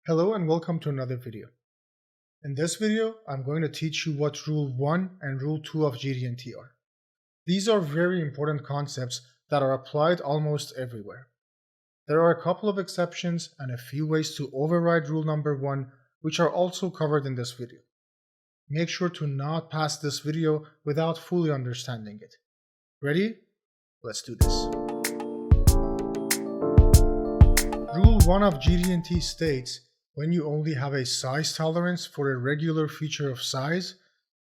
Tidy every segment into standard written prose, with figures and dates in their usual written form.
Hello and welcome to another video. In this video, I'm going to teach you what Rule 1 and Rule 2 of GD&T are. These are very important concepts that are applied almost everywhere. There are a couple of exceptions and a few ways to override Rule number 1, which are also covered in this video. Make sure to not pass this video without fully understanding it. Ready? Let's do this. Rule 1 of GD&T states, when you only have a size tolerance for a regular feature of size,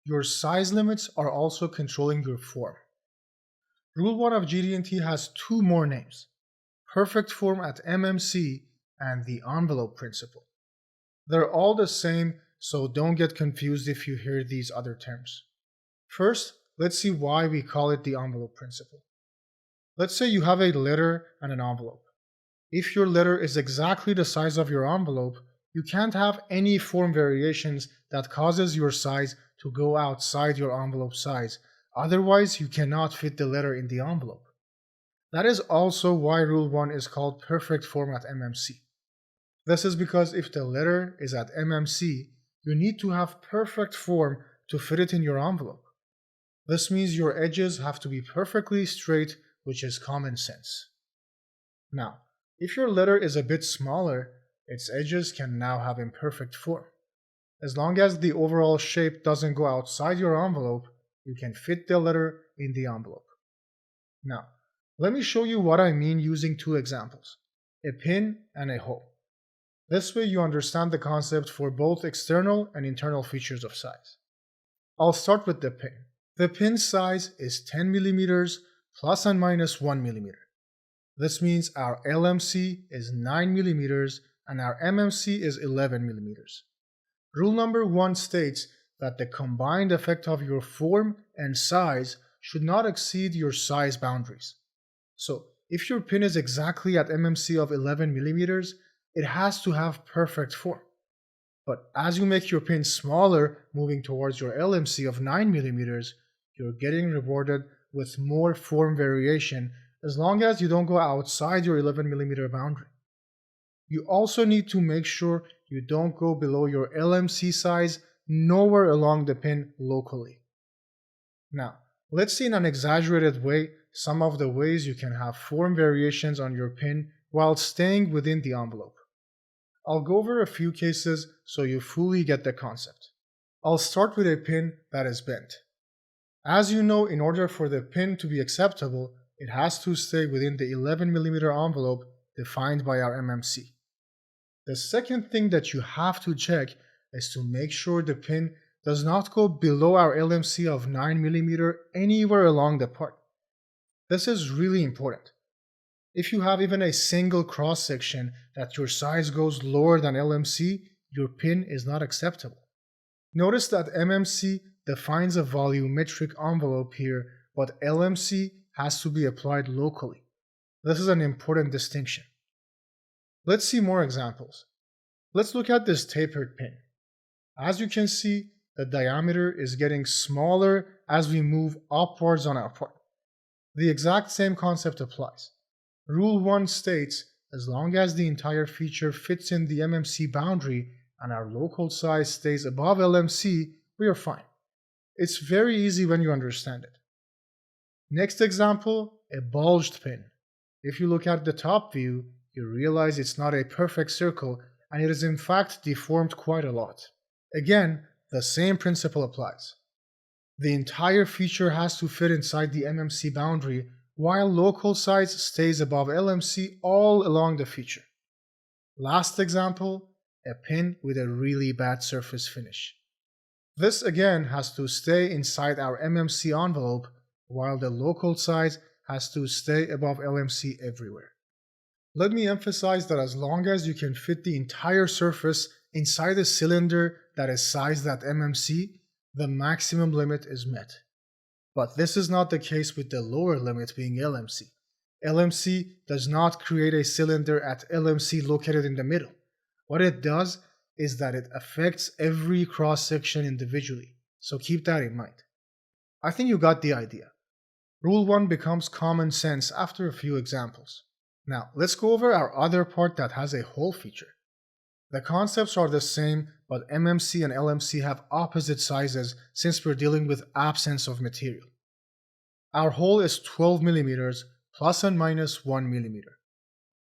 your size limits are also controlling your form. Rule 1 of GD&T has two more names, perfect form at MMC and the envelope principle. They're all the same, so don't get confused if you hear these other terms. First, let's see why we call it the envelope principle. Let's say you have a letter and an envelope. If your letter is exactly the size of your envelope, you can't have any form variations that causes your size to go outside your envelope size. Otherwise, you cannot fit the letter in the envelope. That is also why Rule 1 is called perfect form at MMC. This is because if the letter is at MMC, you need to have perfect form to fit it in your envelope. This means your edges have to be perfectly straight, which is common sense. Now, if your letter is a bit smaller, its edges can now have imperfect form. As long as the overall shape doesn't go outside your envelope, you can fit the letter in the envelope. Now, let me show you what I mean using two examples, a pin and a hole. This way you understand the concept for both external and internal features of size. I'll start with the pin. The pin size is 10 millimeters plus and minus 1 millimeter. This means our LMC is 9 millimeters and our MMC is 11 millimeters. Rule number 1 states that the combined effect of your form and size should not exceed your size boundaries. So, if your pin is exactly at MMC of 11 millimeters, it has to have perfect form. But as you make your pin smaller, moving towards your LMC of 9 millimeters, you're getting rewarded with more form variation as long as you don't go outside your 11 millimeter boundary. You also need to make sure you don't go below your LMC size nowhere along the pin locally. Now, let's see in an exaggerated way some of the ways you can have form variations on your pin while staying within the envelope. I'll go over a few cases so you fully get the concept. I'll start with a pin that is bent. As you know, in order for the pin to be acceptable, it has to stay within the 11 millimeter envelope defined by our MMC. The second thing that you have to check is to make sure the pin does not go below our LMC of 9 mm anywhere along the part. This is really important. If you have even a single cross section that your size goes lower than LMC, your pin is not acceptable. Notice that MMC defines a volumetric envelope here, but LMC has to be applied locally. This is an important distinction. Let's see more examples. Let's look at this tapered pin. As you can see, the diameter is getting smaller as we move upwards on our part. The exact same concept applies. Rule 1 states, as long as the entire feature fits in the MMC boundary and our local size stays above LMC, we are fine. It's very easy when you understand it. Next example, a bulged pin. If you look at the top view, you realize it's not a perfect circle and it is in fact deformed quite a lot. Again, the same principle applies. The entire feature has to fit inside the MMC boundary while local size stays above LMC all along the feature. Last example, a pin with a really bad surface finish. This again has to stay inside our MMC envelope while the local size has to stay above LMC everywhere. Let me emphasize that as long as you can fit the entire surface inside a cylinder that is sized at MMC, the maximum limit is met. But this is not the case with the lower limit being LMC. LMC does not create a cylinder at LMC located in the middle. What it does is that it affects every cross-section individually, so keep that in mind. I think you got the idea. Rule 1 becomes common sense after a few examples. Now, let's go over our other part that has a hole feature. The concepts are the same, but MMC and LMC have opposite sizes since we're dealing with absence of material. Our hole is 12 millimeters plus and minus 1 millimeter.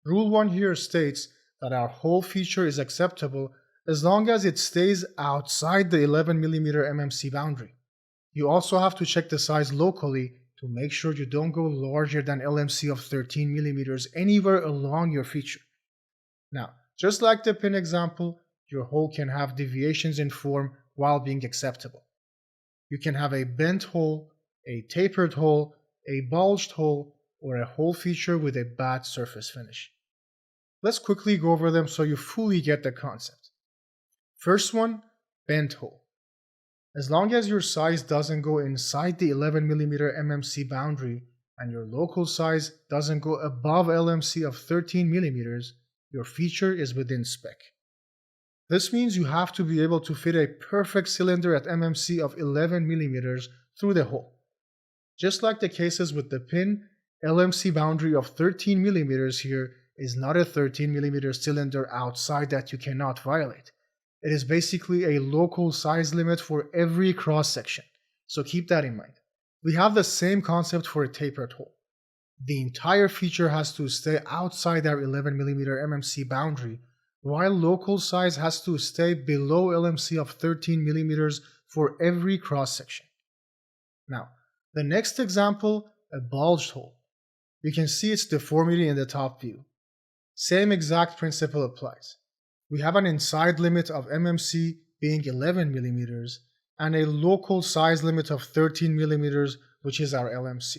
Rule 1 here states that our hole feature is acceptable as long as it stays outside the 11 millimeter MMC boundary. You also have to check the size locally to make sure you don't go larger than LMC of 13 millimeters anywhere along your feature. Now, just like the pin example, your hole can have deviations in form while being acceptable. You can have a bent hole, a tapered hole, a bulged hole, or a hole feature with a bad surface finish. Let's quickly go over them so you fully get the concept. First one, bent hole. As long as your size doesn't go inside the 11 millimeter MMC boundary and your local size doesn't go above LMC of 13 millimeters, your feature is within spec. This means you have to be able to fit a perfect cylinder at MMC of 11 millimeters through the hole. Just like the cases with the pin, LMC boundary of 13 millimeters here is not a 13 millimeter cylinder outside that you cannot violate. It is basically a local size limit for every cross section, so keep that in mind. We have the same concept for a tapered hole. The entire feature has to stay outside our 11 millimeter MMC boundary, while local size has to stay below LMC of 13 millimeters for every cross section. Now, the next example, a bulged hole. You can see its deformity in the top view. Same exact principle applies. We have an inside limit of MMC being 11 millimeters and a local size limit of 13 millimeters, which is our LMC.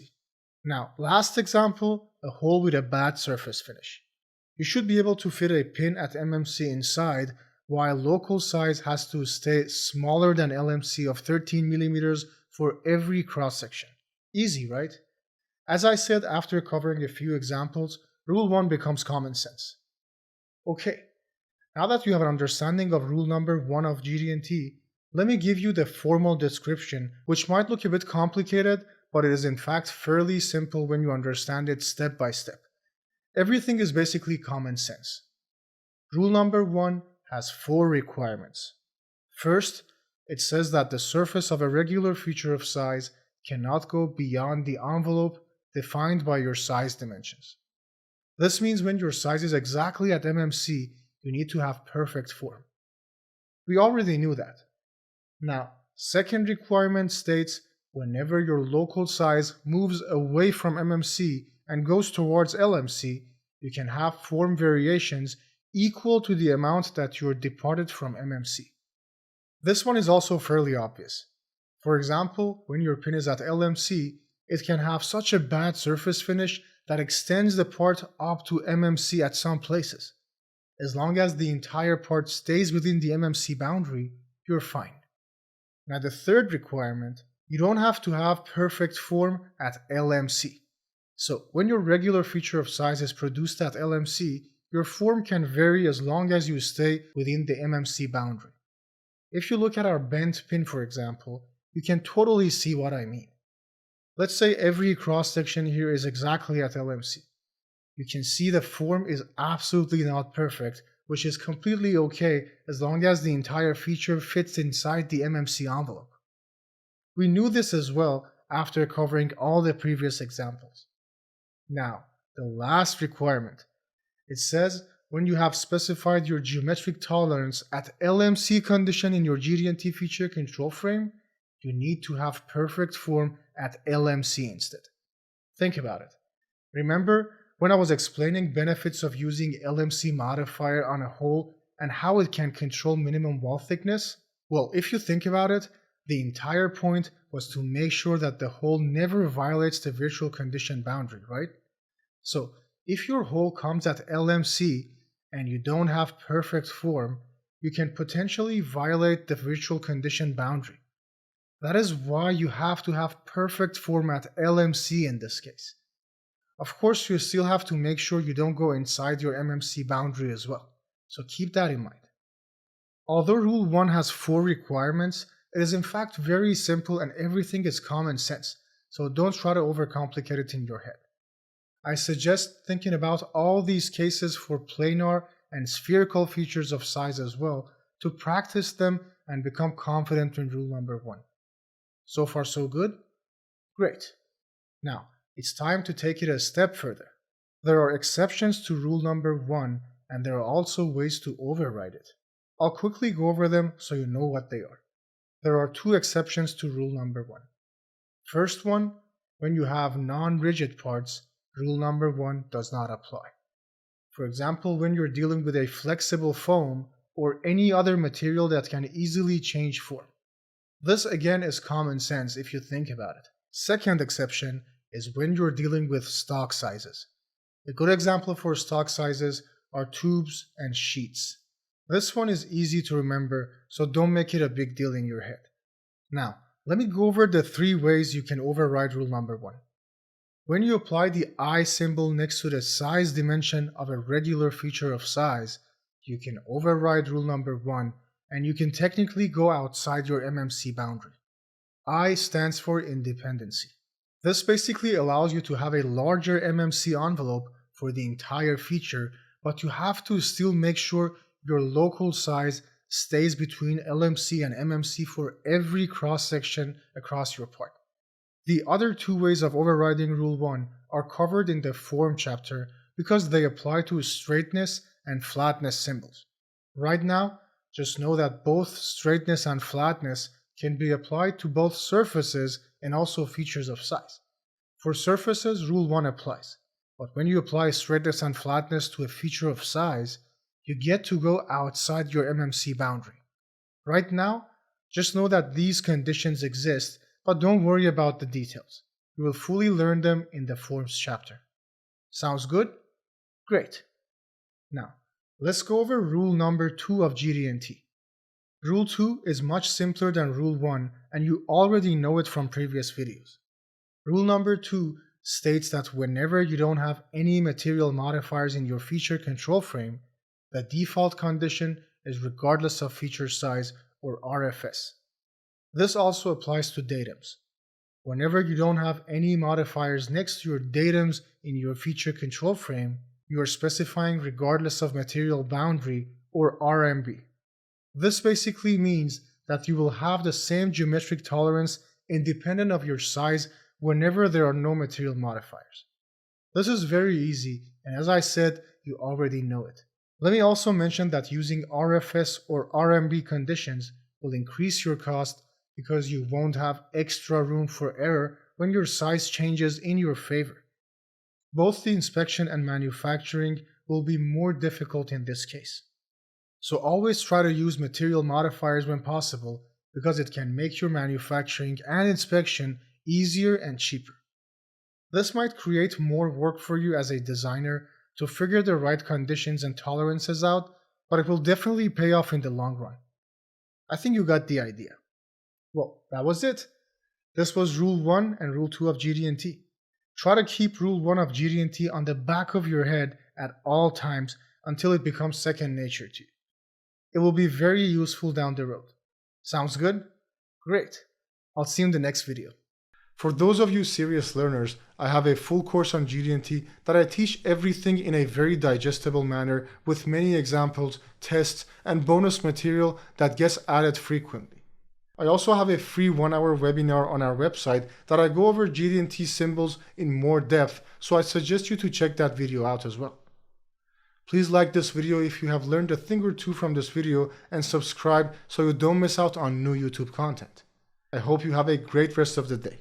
Now, last example, a hole with a bad surface finish. You should be able to fit a pin at MMC inside, while local size has to stay smaller than LMC of 13 millimeters for every cross section. Easy, right? As I said after covering a few examples, Rule 1 becomes common sense. Okay, now that you have an understanding of rule number 1 of GD&T, let me give you the formal description, which might look a bit complicated, but it is in fact fairly simple when you understand it step by step. Everything is basically common sense. Rule number 1 has 4 requirements. First, it says that the surface of a regular feature of size cannot go beyond the envelope defined by your size dimensions. This means when your size is exactly at MMC, you need to have perfect form. We already knew that. Now, second requirement states whenever your local size moves away from MMC and goes towards LMC, you can have form variations equal to the amount that you're departed from MMC. This one is also fairly obvious. For example, when your pin is at LMC, it can have such a bad surface finish that extends the part up to MMC at some places. As long as the entire part stays within the MMC boundary, you're fine. Now the third requirement, you don't have to have perfect form at LMC. So when your regular feature of size is produced at LMC, your form can vary as long as you stay within the MMC boundary. If you look at our bent pin, for example, you can totally see what I mean. Let's say every cross section here is exactly at LMC. You can see the form is absolutely not perfect, which is completely okay as long as the entire feature fits inside the MMC envelope. We knew this as well after covering all the previous examples. Now, the last requirement. It says when you have specified your geometric tolerance at LMC condition in your GD&T feature control frame, you need to have perfect form at LMC instead. Think about it. Remember when I was explaining benefits of using LMC modifier on a hole and how it can control minimum wall thickness? Well, if you think about it, the entire point was to make sure that the hole never violates the virtual condition boundary, right? So if your hole comes at LMC and you don't have perfect form, you can potentially violate the virtual condition boundary. That is why you have to have perfect form at LMC in this case. Of course, you still have to make sure you don't go inside your MMC boundary as well, so keep that in mind. Although Rule 1 has 4 requirements, it is in fact very simple and everything is common sense, so don't try to overcomplicate it in your head. I suggest thinking about all these cases for planar and spherical features of size as well to practice them and become confident in rule number 1. So far so good? Great. Now, it's time to take it a step further. There are exceptions to rule number 1, and there are also ways to override it. I'll quickly go over them so you know what they are. There are 2 exceptions to rule number 1. First one, when you have non-rigid parts, rule number 1 does not apply. For example, when you're dealing with a flexible foam or any other material that can easily change form. This again is common sense if you think about it. Second exception is when you're dealing with stock sizes. A good example for stock sizes are tubes and sheets. This one is easy to remember, so don't make it a big deal in your head. Now, let me go over the 3 ways you can override rule number 1. When you apply the I symbol next to the size dimension of a regular feature of size, you can override rule number 1 and you can technically go outside your MMC boundary. I stands for independency. This basically allows you to have a larger MMC envelope for the entire feature, but you have to still make sure your local size stays between LMC and MMC for every cross-section across your part. The other 2 ways of overriding rule 1 are covered in the form chapter because they apply to straightness and flatness symbols. Right now, just know that both straightness and flatness can be applied to both surfaces and also features of size. For surfaces, rule 1 applies, but when you apply straightness and flatness to a feature of size, you get to go outside your MMC boundary. Right now, just know that these conditions exist, but don't worry about the details. You will fully learn them in the forms chapter. Sounds good? Great. Now, let's go over rule number 2 of GD&T. Rule 2 is much simpler than rule 1, and you already know it from previous videos. Rule number 2 states that whenever you don't have any material modifiers in your feature control frame, the default condition is regardless of feature size or RFS. This also applies to datums. Whenever you don't have any modifiers next to your datums in your feature control frame, you are specifying regardless of material boundary or RMB. This basically means that you will have the same geometric tolerance independent of your size whenever there are no material modifiers. This is very easy, and as I said, you already know it. Let me also mention that using RFS or RMB conditions will increase your cost because you won't have extra room for error when your size changes in your favor. Both the inspection and manufacturing will be more difficult in this case. So always try to use material modifiers when possible because it can make your manufacturing and inspection easier and cheaper. This might create more work for you as a designer to figure the right conditions and tolerances out, but it will definitely pay off in the long run. I think you got the idea. Well, that was it. This was Rule 1 and Rule 2 of GD&T. Try to keep Rule 1 of GD&T on the back of your head at all times until it becomes second nature to you. It will be very useful down the road. Sounds good? Great. I'll see you in the next video. For those of you serious learners, I have a full course on GD&T that I teach everything in a very digestible manner with many examples, tests, and bonus material that gets added frequently. I also have a free 1-hour webinar on our website that I go over GD&T symbols in more depth, so I suggest you to check that video out as well. Please like this video if you have learned a thing or two from this video and subscribe so you don't miss out on new YouTube content. I hope you have a great rest of the day.